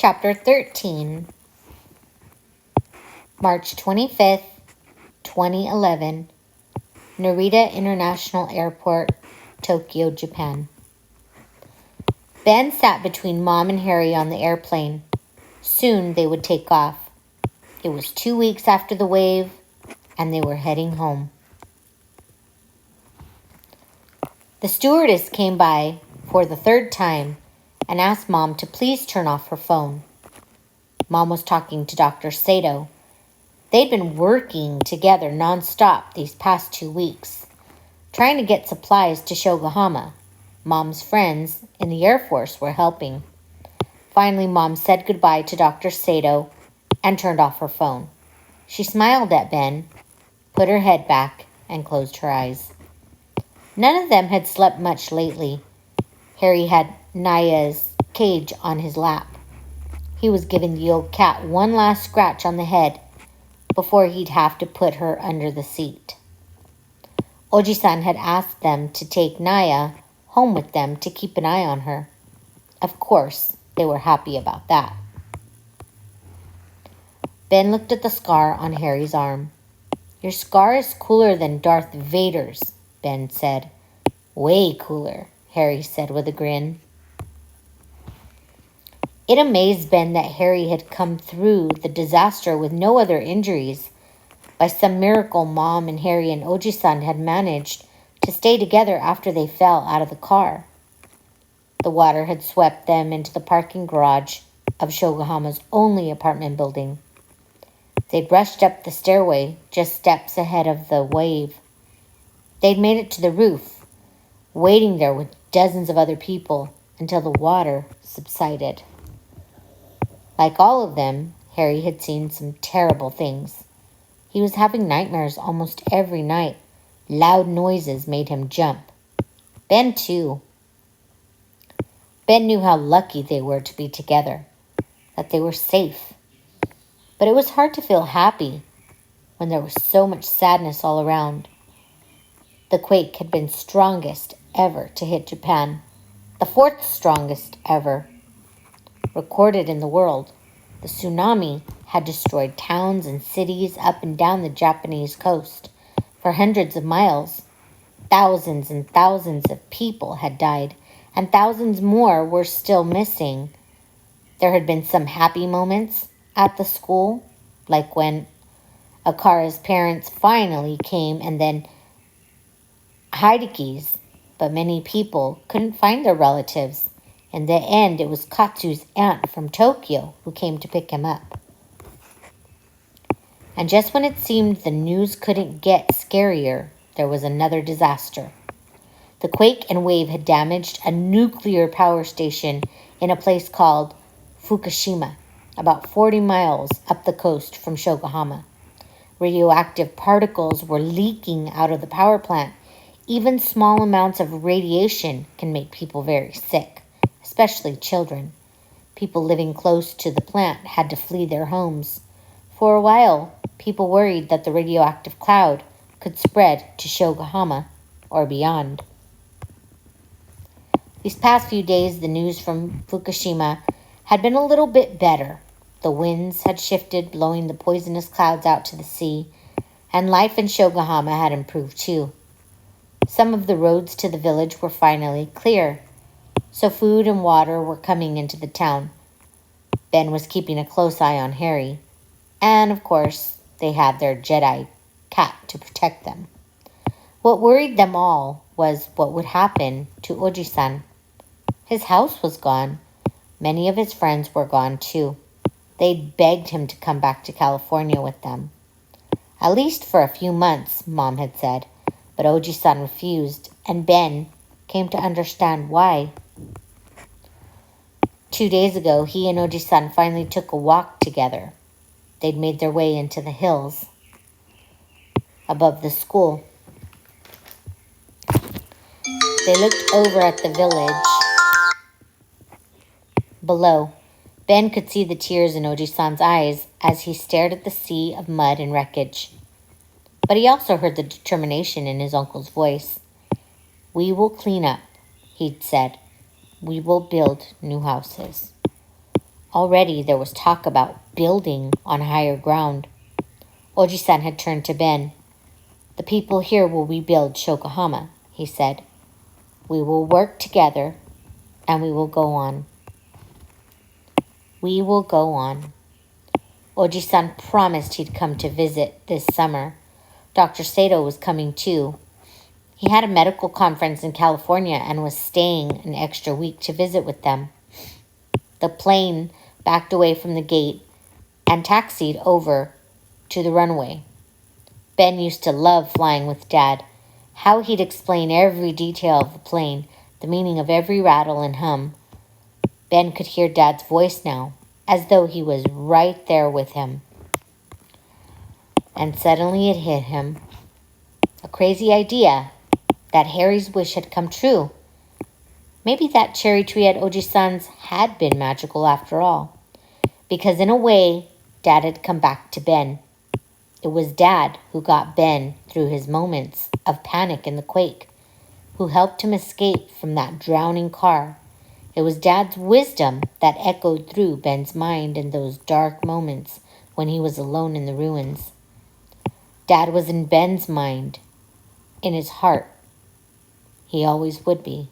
Chapter 13, March 25th, 2011, Narita International Airport, Tokyo, Japan. Ben sat between Mom and Harry on the airplane. Soon they would take off. It was 2 weeks after the wave, and they were heading home. The stewardess came by for the third time and asked Mom to please turn off her phone. Mom was talking to Dr. Sato. They'd been working together nonstop these past 2 weeks, trying to get supplies to Shogahoma. Mom's friends in the Air Force were helping. Finally, Mom said goodbye to Dr. Sato and turned off her phone. She smiled at Ben, put her head back, and closed her eyes. None of them had slept much lately. Harry had Naya's cage on his lap. He was giving the old cat one last scratch on the head before he'd have to put her under the seat. Oji-san had asked them to take Naya home with them to keep an eye on her. Of course, they were happy about that. Ben looked at the scar on Harry's arm. "Your scar is cooler than Darth Vader's," Ben said. "Way cooler," Harry said with a grin. It amazed Ben that Harry had come through the disaster with no other injuries. By some miracle, Mom and Harry and Oji-san had managed to stay together after they fell out of the car. The water had swept them into the parking garage of Shogahoma's only apartment building. They'd rushed up the stairway just steps ahead of the wave. They'd made it to the roof, waiting there with dozens of other people until the water subsided. Like all of them, Harry had seen some terrible things. He was having nightmares almost every night. Loud noises made him jump. Ben, too. Ben knew how lucky they were to be together, that they were safe. But it was hard to feel happy when there was so much sadness all around. The quake had been strongest ever to hit Japan, the fourth strongest ever recorded in the world. The tsunami had destroyed towns and cities up and down the Japanese coast for hundreds of miles. Thousands and thousands of people had died, and thousands more were still missing. There had been some happy moments at the school, like when Akara's parents finally came, and then Hideki's, but many people couldn't find their relatives. In the end, it was Katsu's aunt from Tokyo who came to pick him up. And just when it seemed the news couldn't get scarier, there was another disaster. The quake and wave had damaged a nuclear power station in a place called Fukushima, about 40 miles up the coast from Shogahoma. Radioactive particles were leaking out of the power plant. Even small amounts of radiation can make people very sick, especially children. People living close to the plant had to flee their homes. For a while, people worried that the radioactive cloud could spread to Shogahoma or beyond. These past few days, the news from Fukushima had been a little bit better. The winds had shifted, blowing the poisonous clouds out to the sea, and life in Shogahoma had improved too. Some of the roads to the village were finally clear, so food and water were coming into the town. Ben was keeping a close eye on Harry, and of course, they had their Jedi cat to protect them. What worried them all was what would happen to Oji-san. His house was gone. Many of his friends were gone too. They'd begged him to come back to California with them. At least for a few months, Mom had said, but Oji-san refused, and Ben came to understand why. 2 days ago, he and Oji-san finally took a walk together. They'd made their way into the hills above the school. They looked over at the village below. Ben could see the tears in Oji-san's eyes as he stared at the sea of mud and wreckage. But he also heard the determination in his uncle's voice. "We will clean up," he'd said. "We will build new houses." Already there was talk about building on higher ground. Oji-san had turned to Ben. "The people here will rebuild Shogahoma," he said. "We will work together, and we will go on. We will go on." Oji-san promised he'd come to visit this summer. Dr. Sato was coming too. He had a medical conference in California and was staying an extra week to visit with them. The plane backed away from the gate and taxied over to the runway. Ben used to love flying with Dad. How he'd explain every detail of the plane, the meaning of every rattle and hum. Ben could hear Dad's voice now, as though he was right there with him. And suddenly it hit him. A crazy idea that Harry's wish had come true. Maybe that cherry tree at Oji-san's had been magical after all. Because in a way, Dad had come back to Ben. It was Dad who got Ben through his moments of panic in the quake, who helped him escape from that drowning car. It was Dad's wisdom that echoed through Ben's mind in those dark moments when he was alone in the ruins. Dad was in Ben's mind, in his heart. He always would be.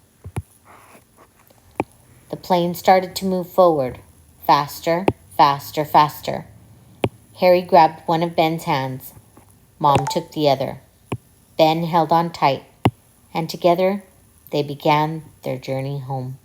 The plane started to move forward, faster, faster, faster. Harry grabbed one of Ben's hands. Mom took the other. Ben held on tight, and together they began their journey home.